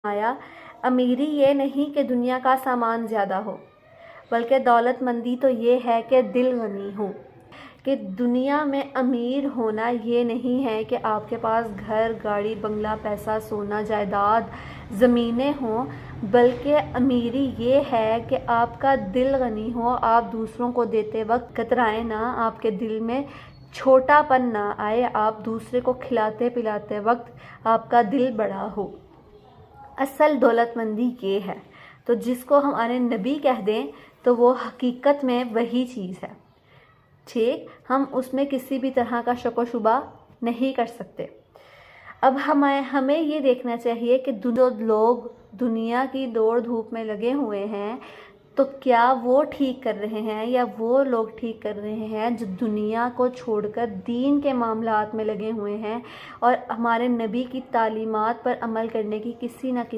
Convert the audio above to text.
आया, अमीरी ये नहीं कि दुनिया का सामान ज़्यादा हो, बल्कि दौलतमंदी तो ये है कि दिल गनी हो। कि दुनिया में अमीर होना ये नहीं है कि आपके पास घर, गाड़ी, बंगला, पैसा, सोना, जायदाद, ज़मीनें हों, बल्कि अमीरी ये है कि आपका दिल गनी हो, आप दूसरों को देते वक्त कतराएं ना, आपके दिल में छोटापन ना आए, आप दूसरे को खिलाते पिलाते वक्त आपका दिल बड़ा हो। असल दौलतमंदी ये है। तो जिसको हमारे नबी कह दें तो वो हकीकत में वही चीज़ है। ठीक, हम उसमें किसी भी तरह का शक व शुबा नहीं कर सकते। अब हमें ये देखना चाहिए कि जो लोग दुनिया की दौड़ धूप में लगे हुए हैं, तो क्या वो ठीक कर रहे हैं या वो लोग ठीक कर रहे हैं जो दुनिया को छोड़कर दीन के मामलात में लगे हुए हैं और हमारे नबी की तालीमात पर अमल करने की किसी न किसी